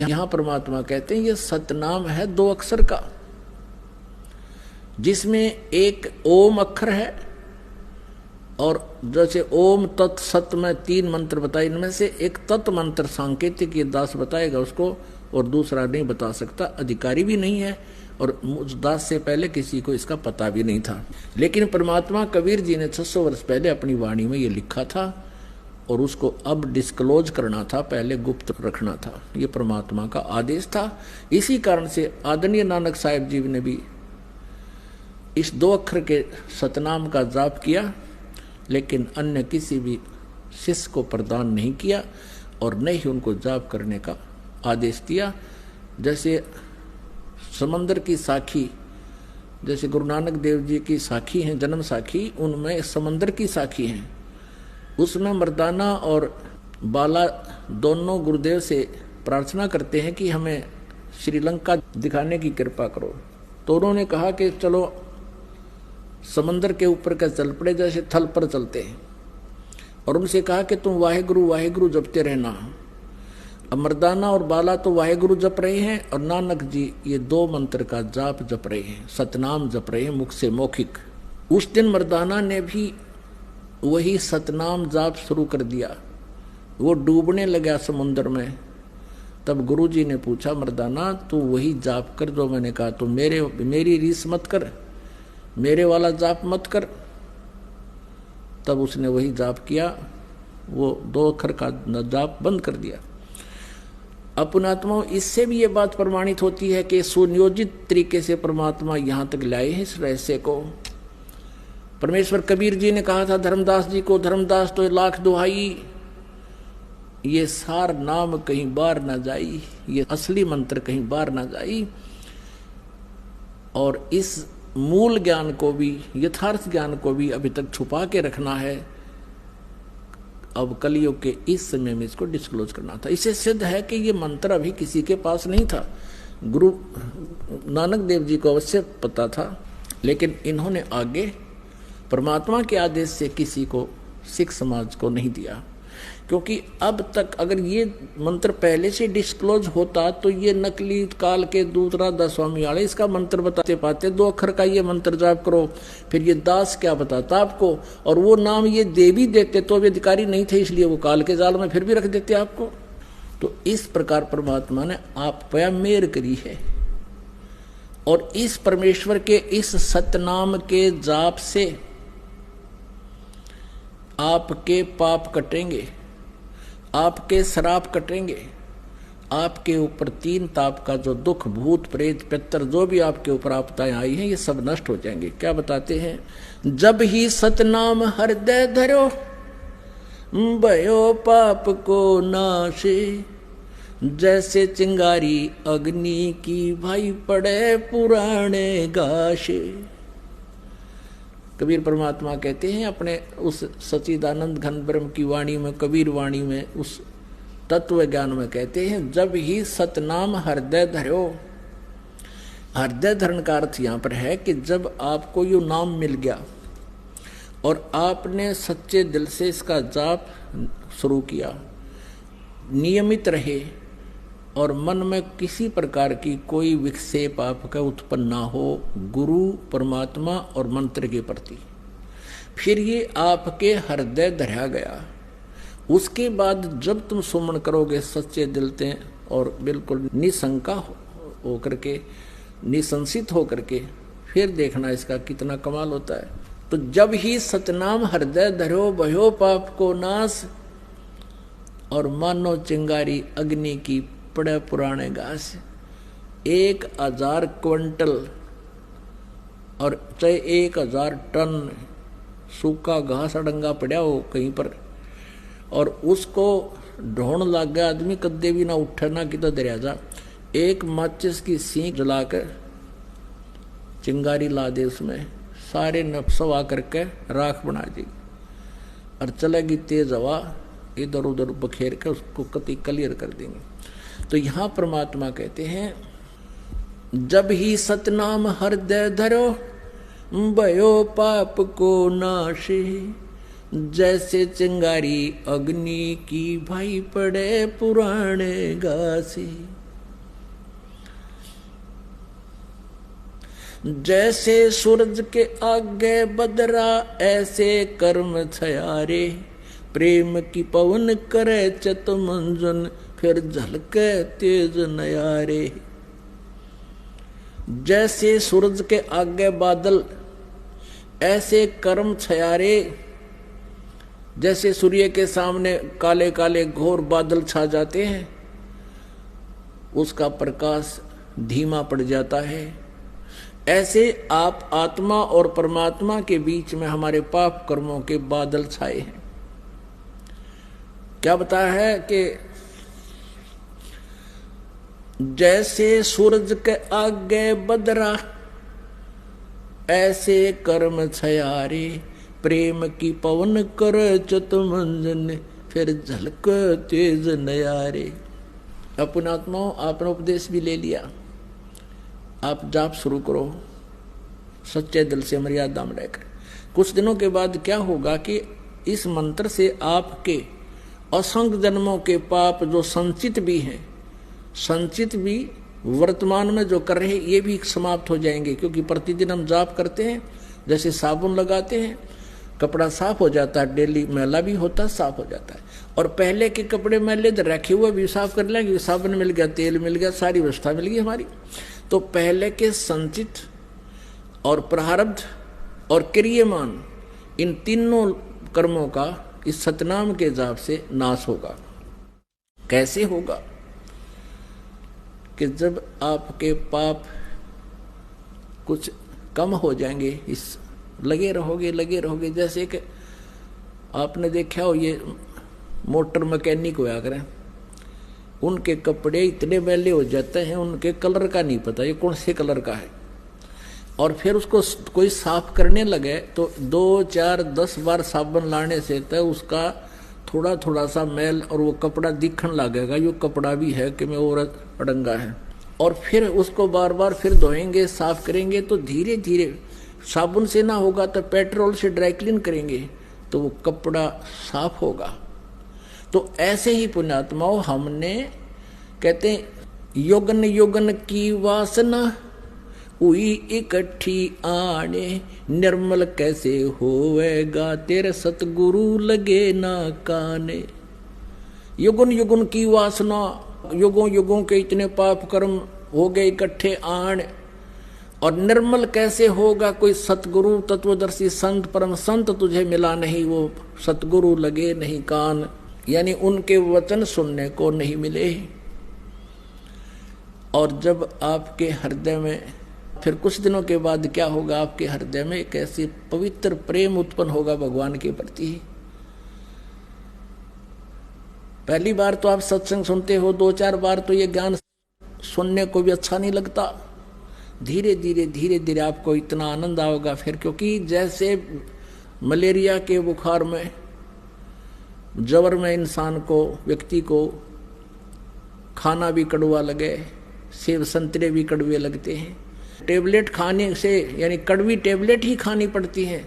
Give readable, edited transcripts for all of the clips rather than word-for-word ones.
यहां परमात्मा कहते हैं ये सतनाम है 2 अक्षर का, जिसमें एक ओम अक्षर है और जैसे ओम तत् सत में 3 मंत्र बताए, इनमें से एक तत् मंत्र सांकेतिक ये दास बताएगा उसको, और दूसरा नहीं बता सकता, अधिकारी भी नहीं है और उस दास से पहले किसी को इसका पता भी नहीं था। लेकिन परमात्मा कबीर जी ने 600 वर्ष पहले अपनी वाणी में ये लिखा था और उसको अब डिस्क्लोज करना था, पहले गुप्त रखना था। ये परमात्मा का आदेश था। इसी कारण से आदरणीय नानक साहिब जी ने भी इस 2 अक्षर के सतनाम का जाप किया, लेकिन अन्य किसी भी शिष्य को प्रदान नहीं किया और न ही उनको जाप करने का आदेश दिया। जैसे समंदर की साखी, जैसे गुरु नानक देव जी की साखी हैं, जन्म साखी, उनमें समंदर की साखी हैं। उसमें मर्दाना और बाला दोनों गुरुदेव से प्रार्थना करते हैं कि हमें श्रीलंका दिखाने की कृपा करो। तो उन्होंने कहा कि चलो समंदर के ऊपर का चल पड़े, जैसे थल पर चलते हैं, और उनसे कहा कि तुम वाहेगुरु वाहेगुरु जपते रहना। अब मर्दाना और बाला तो वाहेगुरु जप रहे हैं और नानक जी ये 2 मंत्र का जाप जप रहे हैं, सतनाम जप रहे हैं मुख से मौखिक। उस दिन मर्दाना ने भी वही सतनाम जाप शुरू कर दिया। वो डूबने लगा समुद्र में। तब गुरुजी ने पूछा, मर्दाना तू वही जाप कर जो मैंने कहा, तो मेरी रीस मत कर, मेरे वाला जाप मत कर। तब उसने वही जाप किया, वो 2 अक्षर का जाप बंद कर दिया। अपनात्माओं, इससे भी ये बात प्रमाणित होती है कि सुनियोजित तरीके से परमात्मा यहाँ तक लाए हैं इस रहस्य को। परमेश्वर कबीर जी ने कहा था धर्मदास जी को, धर्मदास तो 1,00,000 दुहाई, ये सार नाम कहीं बार ना जाई, ये असली मंत्र कहीं बार ना जाई। और इस मूल ज्ञान को भी, यथार्थ ज्ञान को भी अभी तक छुपा के रखना है। अब कलयुग के इस समय में इसको डिस्क्लोज करना था। इससे सिद्ध है कि ये मंत्र अभी किसी के पास नहीं था। गुरु नानक देव जी को अवश्य पता था, लेकिन इन्होंने आगे परमात्मा के आदेश से किसी को, सिख समाज को नहीं दिया। क्योंकि अब तक अगर ये मंत्र पहले से डिस्क्लोज होता तो ये नकली काल के दूसरा दस्वामी वाले इसका मंत्र बताते पाते, 2 अक्षर का ये मंत्र जाप करो, फिर ये दास क्या बताता आपको, और वो नाम ये देवी देते तो वे अधिकारी नहीं थे, इसलिए वो काल के जाल में फिर भी रख देते आपको। तो इस प्रकार परमात्मा ने आप पे मेहर करी है और इस परमेश्वर के इस सतनाम के जाप से आपके पाप कटेंगे, आपके श्राप कटेंगे, आपके ऊपर 3 ताप का जो दुख, भूत प्रेत पितर जो भी आपके ऊपर आपदाएं आई हैं, ये सब नष्ट हो जाएंगे। क्या बताते हैं, जब ही सतनाम हृदय धरो भयो पाप को नाशे, जैसे चिंगारी अग्नि की भाई पड़े पुराने गाशे। कबीर परमात्मा कहते हैं अपने उस सच्चिदानंद घन ब्रह्म की वाणी में, कबीर वाणी में, उस तत्व ज्ञान में कहते हैं, जब ही सतनाम हृदय धरो। हृदय धरण का अर्थ यहाँ पर है कि जब आपको यो नाम मिल गया और आपने सच्चे दिल से इसका जाप शुरू किया, नियमित रहे और मन में किसी प्रकार की कोई विक्षेप आपका उत्पन्न ना हो गुरु परमात्मा और मंत्र के प्रति, फिर ये आपके हृदय धरा गया। उसके बाद जब तुम सुमन करोगे सच्चे दिल से और बिल्कुल निशंका हो करके, निसंसित हो करके, फिर देखना इसका कितना कमाल होता है। तो जब ही सतनाम हृदय धरो भयो पाप को नाश, और मानो चिंगारी अग्नि की पड़े पुराने घास। 1000 क्विंटल और चाहे 1000 टन सूखा घास अडंगा पड़ा हो कहीं पर, और उसको ढोण लग गया आदमी, कदे भी ना उठे ना कितना दरिया जा, एक माचिस की सीख जलाकर चिंगारी ला दे, उसमें सारे नफसवा करके राख बना दी और चलेगी तेज हवा, इधर उधर बखेर कर उसको कति क्लियर कर देंगे। तो यहाँ परमात्मा कहते हैं, जब ही सतनाम हृदय धरो भयो पाप को नाशे, जैसे चिंगारी अग्नि की भाई पड़े पुराने घासे। जैसे सूरज के आगे बदरा ऐसे कर्म छयारे, प्रेम की पवन करे चत मंजन फिर झलके तेज नयारे। जैसे सूरज के आगे बादल ऐसे कर्म छयारे, जैसे सूर्य के सामने काले काले घोर बादल छा जाते हैं, उसका प्रकाश धीमा पड़ जाता है, ऐसे आप आत्मा और परमात्मा के बीच में हमारे पाप कर्मों के बादल छाए हैं। क्या बताया है कि जैसे सूरज के आगे बदरा ऐसे कर्म छयारे, प्रेम की पवन कर चत मंजन फिर झलक तेज नयारे। अपने आत्माओं, आपने उपदेश भी ले लिया, आप जाप शुरू करो सच्चे दिल से मर्यादा में रहकर। कुछ दिनों के बाद क्या होगा कि इस मंत्र से आपके असंख्य जन्मों के पाप जो संचित भी हैं, संचित भी वर्तमान में जो कर रहे हैं, ये भी समाप्त हो जाएंगे। क्योंकि प्रतिदिन हम जाप करते हैं, जैसे साबुन लगाते हैं, कपड़ा साफ हो जाता है, डेली मैला भी होता है, साफ हो जाता है। और पहले के कपड़े मैले रखे हुए भी साफ कर लेंगे, साबुन मिल गया, तेल मिल गया, सारी व्यवस्था मिल गई हमारी। तो पहले के संचित और प्रारब्ध और क्रियमान, इन तीनों कर्मों का इस सतनाम के जाप से नाश होगा। कैसे होगा? कि जब आपके पाप कुछ कम हो जाएंगे, इस लगे रहोगे। जैसे कि आपने देखा हो, ये मोटर मैकेनिक होया करें, उनके कपड़े इतने मैले हो जाते हैं, उनके कलर का नहीं पता ये कौन से कलर का है। और फिर उसको कोई साफ करने लगे तो 2, 4, 10 बार साबुन लाने से तो उसका थोड़ा थोड़ा सा मैल और वो कपड़ा दिखने लगेगा, ये कपड़ा भी है कि मैं औरत अड़ंगा है। और फिर उसको बार बार फिर धोएंगे, साफ करेंगे, तो धीरे धीरे साबुन से ना होगा तो पेट्रोल से ड्राई क्लीन करेंगे तो वो कपड़ा साफ होगा। तो ऐसे ही पुण्यात्माओं, हमने कहते हैं युगन युगन की वासना हुई इकट्ठी आने, निर्मल कैसे होवेगा तेरे सतगुरु लगे ना काने। युगन युगन की वासना, युगों युगों के इतने पाप कर्म हो गए इकट्ठे आण, और निर्मल कैसे होगा कोई सतगुरु तत्वदर्शी संत परम संत तुझे मिला नहीं, वो सतगुरु लगे नहीं कान, यानी उनके वचन सुनने को नहीं मिले। और जब आपके हृदय में फिर कुछ दिनों के बाद क्या होगा, आपके हृदय में एक ऐसी पवित्र प्रेम उत्पन्न होगा भगवान के प्रति। पहली बार तो आप सत्संग सुनते हो, 2-4 बार तो ये ज्ञान सुनने को भी अच्छा नहीं लगता। धीरे धीरे आपको इतना आनंद आओगा फिर, क्योंकि जैसे मलेरिया के बुखार में, जवर में इंसान को, व्यक्ति को खाना भी कड़वा लगे, सेब संतरे भी कड़वे लगते हैं, टेबलेट खाने से, यानी कड़वी टेबलेट ही खानी पड़ती है।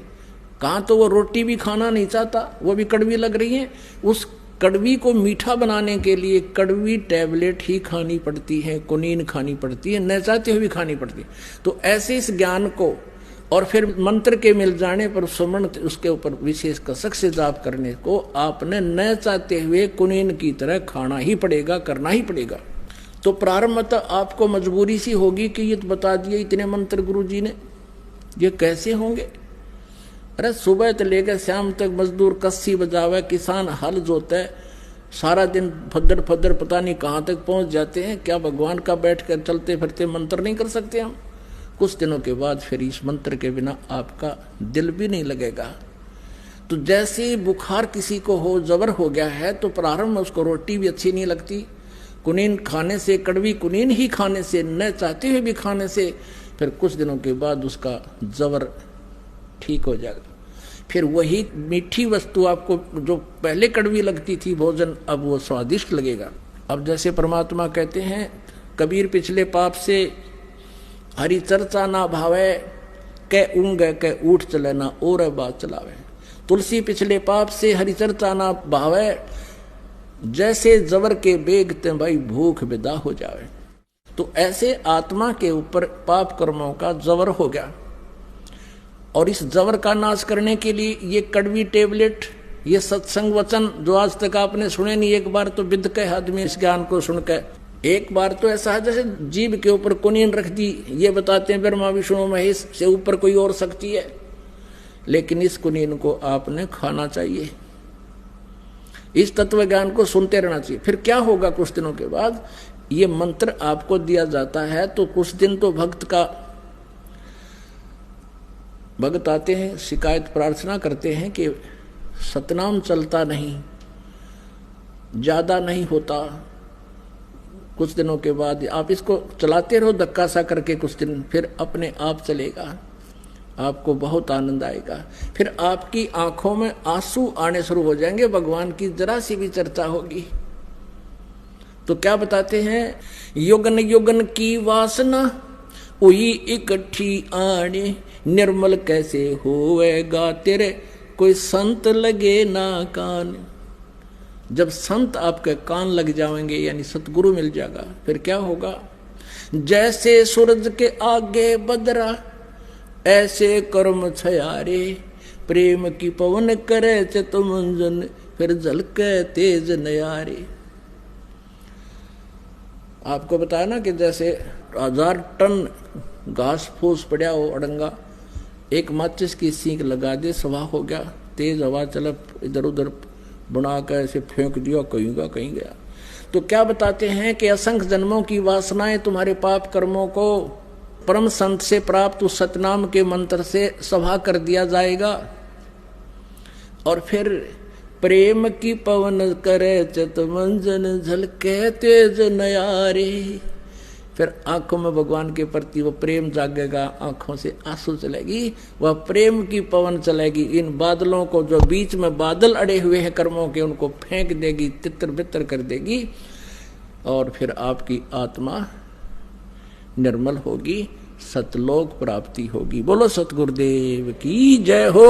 कहाँ तो वो रोटी भी खाना नहीं चाहता, वो भी कड़वी लग रही है। उस कड़वी को मीठा बनाने के लिए कड़वी टेबलेट ही खानी पड़ती है, कुनीन खानी पड़ती है, न चाहते हुए भी खानी पड़ती है। तो ऐसे इस ज्ञान को और फिर मंत्र के मिल जाने पर सुमरण उसके ऊपर विशेष कसक से जाप करने को आपने न चाहते हुए कुनीन की तरह खाना ही पड़ेगा, करना ही पड़ेगा। तो प्रारंभ में आपको मजबूरी सी होगी कि ये तो बता दिए इतने मंत्र गुरु जी ने, ये कैसे होंगे। अरे सुबह से लेकर शाम तक मजदूर कस्सी बजावे, किसान हल जोता है, सारा दिन फद्दर फद्दर पता नहीं कहाँ तक पहुँच जाते हैं। क्या भगवान का बैठ कर चलते फिरते मंत्र नहीं कर सकते हम? कुछ दिनों के बाद फिर इस मंत्र के बिना आपका दिल भी नहीं लगेगा। तो जैसे बुखार किसी को हो, जबर हो गया है, तो प्रारंभ में उसको रोटी भी अच्छी नहीं लगती, कुनीन खाने से, कड़वी कुनीन ही खाने से, न चाहते हुए भी खाने से, फिर कुछ दिनों के बाद उसका जबर ठीक हो जाएगा। फिर वही मीठी वस्तु आपको जो पहले कड़वी लगती थी भोजन, अब वो स्वादिष्ट लगेगा। अब जैसे परमात्मा कहते हैं, कबीर पिछले पाप से हरि चर्चा ना भावे, कै ऊँग कै ऊठ चले ना और बात चलावे। तुलसी पिछले पाप से हरि चर्चा ना भावे, जैसे जबर के बेग ते भाई भूख विदा हो जावे। तो ऐसे आत्मा के ऊपर पाप कर्मों का जबर हो गया, और इस जबर का नाश करने के लिए ये कड़वी टेबलेट, ये सत्संग वचन जो आज तक आपने सुने नहीं, एक बार तो विद के आदमी इस ज्ञान को सुनकर, एक बार तो ऐसा है जैसे जीव के ऊपर कुनीन रख दी, ये बताते हैं ब्रह्मा विष्णु महेश से ऊपर कोई और शक्ति है, लेकिन इस कुनीन को आपने खाना चाहिए, इस तत्व ज्ञान को सुनते रहना चाहिए। फिर क्या होगा, कुछ दिनों के बाद ये मंत्र आपको दिया जाता है, तो कुछ दिन तो भक्त आते हैं, शिकायत प्रार्थना करते हैं कि सतनाम चलता नहीं, ज्यादा नहीं होता। कुछ दिनों के बाद आप इसको चलाते रहो धक्का सा करके कुछ दिन, फिर अपने आप चलेगा, आपको बहुत आनंद आएगा। फिर आपकी आंखों में आंसू आने शुरू हो जाएंगे, भगवान की जरा सी भी चर्चा होगी। तो क्या बताते हैं, युगन युगन की वासना हुई इकट्ठी आने, निर्मल कैसे होएगा तेरे कोई संत लगे ना कान। जब संत आपके कान लग जाएंगे, यानी सतगुरु मिल जाएगा, फिर क्या होगा, जैसे सूरज के आगे बदरा ऐसे कर्म छयारे, प्रेम की पवन करे चितमंजन फिर झलके तेज नयारे। आपको बताया ना कि जैसे 1000 टन घास फूस पड़ा हो अड़ंगा, एक माचिस की सीख लगा दे, सवा हो गया, तेज हवा चला, इधर उधर बुना कर ऐसे फेंक दिया, कहीं गया। तो क्या बताते हैं कि असंख्य जन्मों की वासनाएं तुम्हारे पाप कर्मों को परम संत से प्राप्त उस सतनाम के मंत्र से सभा कर दिया जाएगा, और फिर प्रेम की पवन करे चितमंजन झलके तेज नयारे। फिर आंखों में भगवान के प्रति वो प्रेम जागेगा, आंखों से आंसू चलेगी, वह प्रेम की पवन चलेगी, इन बादलों को जो बीच में बादल अड़े हुए हैं कर्मों के, उनको फेंक देगी, तितर बितर कर देगी, और फिर आपकी आत्मा निर्मल होगी, सतलोक प्राप्ति होगी। बोलो सतगुरुदेव की जय हो।